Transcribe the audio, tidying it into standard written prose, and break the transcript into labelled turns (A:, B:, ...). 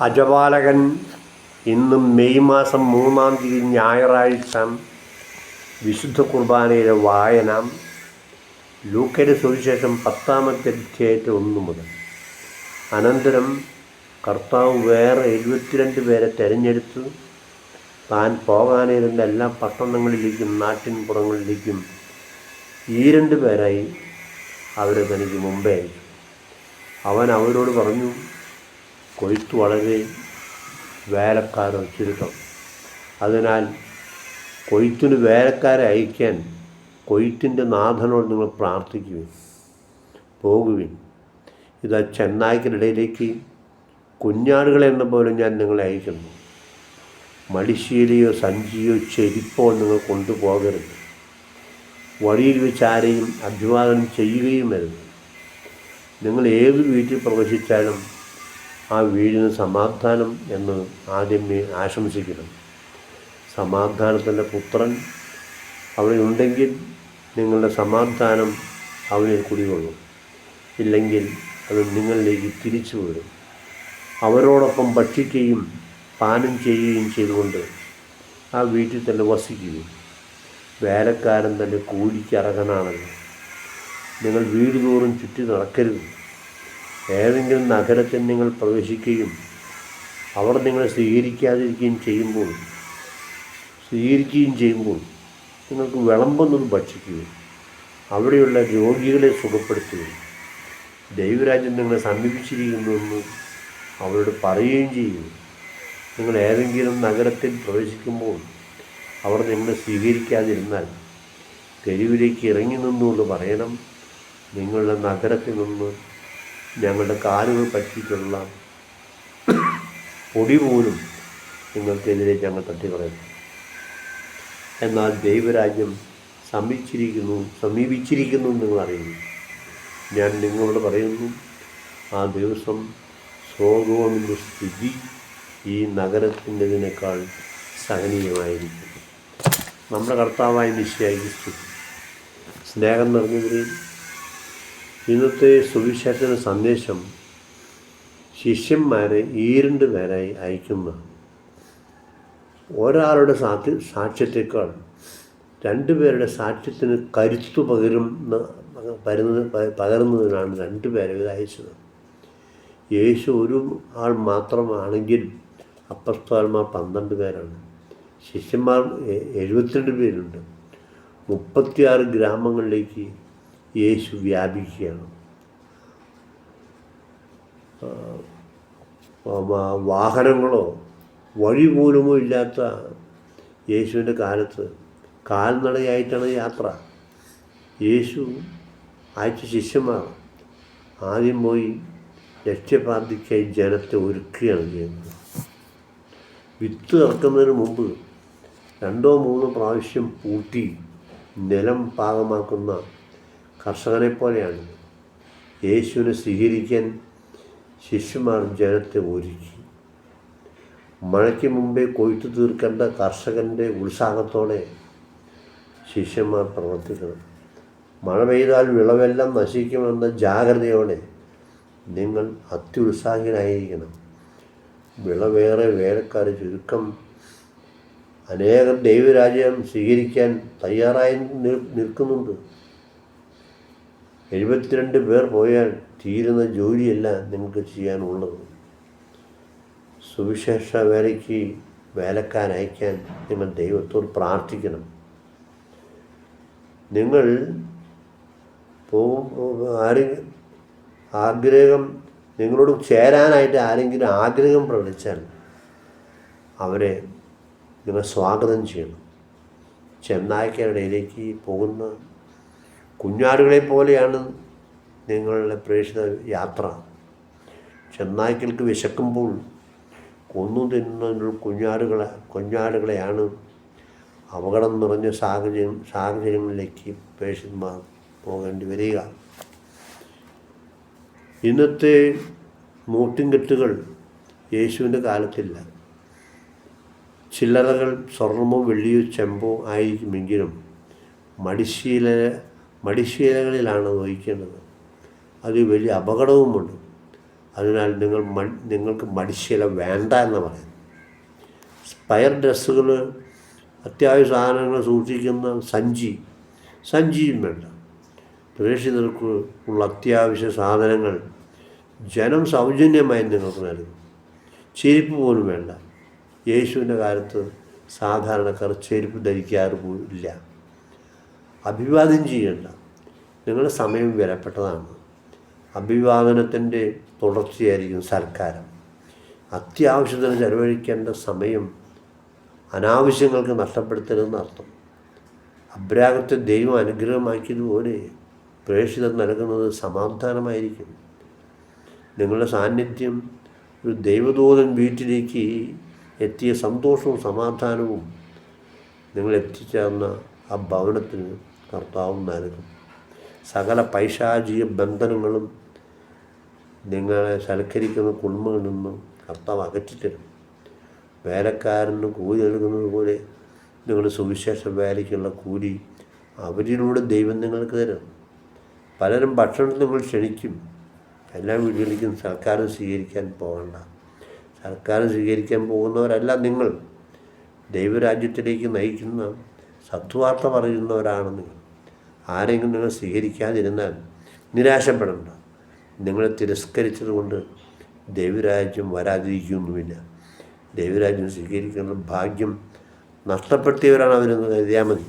A: അജപാലകൻ ഇന്നും മെയ് മാസം 3-ാം തീയതി ഞായറാഴ്ച വിശുദ്ധ കുർബാനയിലെ വായന ലൂക്കയുടെ സുവിശേഷം 10-ാമത്തെ അധ്യായത്തിൽ 1 മുതൽ. അനന്തരം കർത്താവ് വേറെ 72 പേരെ തിരഞ്ഞെടുത്ത് താൻ പോകാനിരുന്ന എല്ലാ പട്ടണങ്ങളിലേക്കും നാട്ടിൻ പുറങ്ങളിലേക്കും 2 പേരായി അവരെ തനിക്ക് മുമ്പേ അയച്ചു. അവൻ അവരോട് പറഞ്ഞു, കൊയ്ത്ത് വളരെ വേലക്കാരോ ചുരുക്കം. അതിനാൽ കൊയ്ത്തിന് വേലക്കാരെ അയക്കാൻ കൊയ്ത്തിൻ്റെ നാഥനോട് നിങ്ങൾ പ്രാർത്ഥിക്കുവിൻ. പോകുവിൻ. ഇതാ ചെന്നായ്ക്കരിടയിലേക്ക് കുഞ്ഞാടുകളെന്ന പോലെ ഞാൻ നിങ്ങളെ അയക്കുന്നു. മടിശീലയോ സഞ്ചിയോ ചെരിപ്പോ നിങ്ങൾ കൊണ്ടുപോകരുത്. വഴിയിൽ വെച്ച് ആരെയും അഭിവാദനം ചെയ്യുകയും അരുത്. നിങ്ങൾ ഏത് വീട്ടിൽ പ്രവേശിച്ചാലും ആ വീടിന് സമാധാനം എന്ന് ആദ്യമേ ആശംസിക്കണം. സമാധാനത്തിൻ്റെ പുത്രൻ അവിടെ ഉണ്ടെങ്കിൽ നിങ്ങളുടെ സമാധാനം അവനിൽ കുടികൊള്ളും. ഇല്ലെങ്കിൽ അത് നിങ്ങളിലേക്ക് തിരിച്ചു വരും. അവരോടൊപ്പം ഭക്ഷിക്കുകയും പാനം ചെയ്യുകയും ചെയ്തുകൊണ്ട് ആ വീട്ടിൽ തന്നെ വസിക്കുകയും. വേലക്കാരൻ തന്നെ കൂലിക്ക് അർഹനാണല്ലോ. നിങ്ങൾ വീട് തോറും ചുറ്റി നടക്കരുത്. ഏതെങ്കിലും നഗരത്തിൽ നിങ്ങൾ പ്രവേശിക്കുകയും അവർ നിങ്ങളെ സ്വീകരിക്കുകയും ചെയ്യുമ്പോൾ നിങ്ങൾക്ക് വിളമ്പുന്നത് ഭക്ഷിക്കുകയും അവിടെയുള്ള രോഗികളെ സുഖപ്പെടുത്തുകയും ദൈവരാജ്യം നിങ്ങളെ സമീപിച്ചിരിക്കുന്നുവെന്ന് അവരോട് പറയുകയും ചെയ്യും. നിങ്ങൾ ഏതെങ്കിലും നഗരത്തിൽ പ്രവേശിക്കുമ്പോൾ അവർ നിങ്ങളെ സ്വീകരിക്കാതിരുന്നാൽ തെരുവിലേക്ക് ഇറങ്ങി നിന്നുകൊണ്ട് പറയണം, നിങ്ങളുടെ നഗരത്തിൽ നിന്ന് ഞങ്ങളുടെ കാലുകൾ പറ്റിയിട്ടുള്ള പൊടി പോലും നിങ്ങൾക്കെതിരെ ഞങ്ങൾ തട്ടിക്കളയുന്നു. എന്നാൽ ദൈവരാജ്യം സമീപിച്ചിരിക്കുന്നു നിങ്ങൾ അറിയുന്നു. ഞാൻ നിങ്ങളോട് പറയുന്നു, ആ ദിവസം സോദോമിൻ്റെ സ്ഥിതി ഈ നഗരത്തിൻ്റെതിനേക്കാൾ സഹനീയമായിരിക്കും. നമ്മുടെ കർത്താവായ മിശിഹായ്ക്ക് സ്തുതി. സ്നേഹം നിറഞ്ഞവരെയും, ഇന്നത്തെ സുവിശേഷ സന്ദേശം ശിഷ്യന്മാരെ 2 പേരായി അയക്കുന്ന ഒരാളുടെ സാക്ഷ്യത്തെക്കാൾ 2 പേരുടെ സാക്ഷ്യത്തിന് കരുത്തു പകരുന്നതിനാണ് 2 പേരെ അയച്ചത്. യേശു ഒരു ആൾ മാത്രമാണെങ്കിൽ അപ്പസ്തോലന്മാർ 12 പേരാണ്. ശിഷ്യന്മാർ 72 പേരുണ്ട്. 36 ഗ്രാമങ്ങളിലേക്ക് യേശു വ്യാപിക്കുകയാണ്. വാഹനങ്ങളോ വഴി പോലുമോ ഇല്ലാത്ത യേശുവിൻ്റെ കാലത്ത് കാൽനടയായിട്ടാണ് യാത്ര. യേശു അയച്ച ശിഷ്യന്മാർ ആദ്യം പോയി ലക്ഷ്യപ്രാപ്തിക്കായി ജനത്തെ ഒരുക്കുകയാണ് ചെയ്യുന്നത്. വിത്ത് ഇറക്കുന്നതിന് മുമ്പ് 2-3 പ്രാവശ്യം പൂട്ടി നിലം പാകമാക്കുന്ന കർഷകനെ പോലെയാണ് യേശുവിനെ സ്വീകരിക്കാൻ ശിഷ്യന്മാർ ജനത്തെ ഒരുക്കി. മഴയ്ക്ക് മുമ്പേ കൊയ്ത്തു തീർക്കേണ്ട കർഷകൻ്റെ ഉത്സാഹത്തോടെ ശിഷ്യന്മാർ പ്രവർത്തിക്കണം. മഴ പെയ്താൽ വിളവെല്ലാം നശിക്കുമെന്ന ജാഗ്രതയോടെ നിങ്ങൾ അത്യുത്സാഹികളായിരിക്കണം. വിളവേറെ വേലക്കാർ ചുരുക്കം. അനേകം ദൈവരാജ്യം സ്വീകരിക്കാൻ തയ്യാറായി നിൽക്കുന്നുണ്ട്. 72 പേർ പോയാൽ തീരുന്ന ജോലിയല്ല നിങ്ങൾക്ക് ചെയ്യാനുള്ളത്. സുവിശേഷ വേലയ്ക്ക് വേലക്കാരയക്കാൻ നിങ്ങൾ ദൈവത്തോട് പ്രാർത്ഥിക്കണം. നിങ്ങൾ നിങ്ങളോട് ചേരാനായിട്ട് ആരെങ്കിലും ആഗ്രഹം പ്രകടിച്ചാൽ അവരെ നിങ്ങൾ സ്വാഗതം ചെയ്യണം. ചെന്നായ്ക്കളുടെ ഇടയിലേക്ക് പോകുന്ന കുഞ്ഞാടുകളെ പോലെയാണ് നിങ്ങളുടെ പ്രേക്ഷിത യാത്ര. ചെന്നായ്ക്കൾക്ക് വിശക്കുമ്പോൾ കൊന്നു തിന്നുന്ന കുഞ്ഞാടുകളെയാണ് അപകടം നിറഞ്ഞ സാഹചര്യങ്ങളിലേക്ക് പ്രേക്ഷിതന്മാർ പോകേണ്ടി വരിക. ഇന്നത്തെ മൂട്ടിൻകെട്ടുകൾ യേശുവിൻ്റെ കാലത്തില്ല. ചില്ലറകൾ സ്വർണമോ വെള്ളിയോ ചെമ്പോ ആയിരിക്കുമെങ്കിലും മടിശീലകളിലാണ് വഹിക്കേണ്ടത്. അത് വലിയ അപകടവുമുണ്ട്. അതിനാൽ നിങ്ങൾക്ക് മടിശീല വേണ്ട എന്ന് പറയുന്നു. സ്പയർ ഡ്രസ്സുകൾ, അത്യാവശ്യ സാധനങ്ങൾ സൂക്ഷിക്കുന്ന സഞ്ചിയും വേണ്ട. പ്രേക്ഷിതർക്ക് ഉള്ള അത്യാവശ്യ സാധനങ്ങൾ ജനം സൗജന്യമായി നിങ്ങൾക്ക് നൽകും. ചെരുപ്പ് പോലും വേണ്ട. യേശുവിൻ്റെ കാലത്ത് സാധാരണക്കാർ ചെരുപ്പ് ധരിക്കാറ് പോലില്ല. അഭിവാദ്യം ചെയ്യേണ്ട. നിങ്ങളുടെ സമയം വിലപ്പെട്ടതാണ്. അഭിവാദനത്തിൻ്റെ തുടർച്ചയായിരിക്കും സൽക്കാരം. അത്യാവശ്യത്തിന് ചെലവഴിക്കേണ്ട സമയം അനാവശ്യങ്ങൾക്ക് നഷ്ടപ്പെടുത്തരുതെന്ന് അർത്ഥം. അബ്രാഹത്തെ ദൈവം അനുഗ്രഹമാക്കിയതുപോലെ പ്രേക്ഷിതർ നൽകുന്നത് സമാധാനമായിരിക്കും. നിങ്ങളുടെ സാന്നിധ്യം ഒരു ദൈവദൂതൻ വീട്ടിലേക്ക് എത്തിയ സന്തോഷവും സമാധാനവും നിങ്ങൾ എത്തിച്ചേർന്ന ആ ഭവനത്തിന് കർത്താവ് നൽകും. സകല പൈശാചിക ബന്ധനങ്ങളും നിങ്ങളെ സൽക്കരിക്കുന്ന കുടുംബങ്ങളിൽ നിന്നും കർത്താവ് അകറ്റിത്തരും. വേലക്കാരന് കൂലി നൽകുന്നത് പോലെ നിങ്ങളുടെ സുവിശേഷ വേലയ്ക്കുള്ള കൂലി അവരിലൂടെ ദൈവം നിങ്ങൾക്ക് തരും. പലരും ഭക്ഷണത്തിൽ നിങ്ങൾ ക്ഷണിക്കും. എല്ലാ വീടുകളിലേക്കും സൽക്കാരം സ്വീകരിക്കാൻ പോകണ്ട. സൽക്കാരം സ്വീകരിക്കാൻ പോകുന്നവരല്ല നിങ്ങൾ. ദൈവരാജ്യത്തിലേക്ക് നയിക്കുന്ന സത്വാർത്ത പറയുന്നവരാണ് നിങ്ങൾ. ആരെങ്കിലും നിങ്ങൾ സ്വീകരിക്കാതിരുന്നാൽ നിരാശപ്പെടേണ്ട. നിങ്ങളെ തിരസ്കരിച്ചത് കൊണ്ട് ദൈവരാജ്യം വരാതിരിക്കുകയൊന്നുമില്ല. ദൈവരാജ്യം സ്വീകരിക്കുന്ന ഭാഗ്യം നഷ്ടപ്പെടുത്തിയവരാണ് അവരെന്ന് കരുതിയാൽ മതി.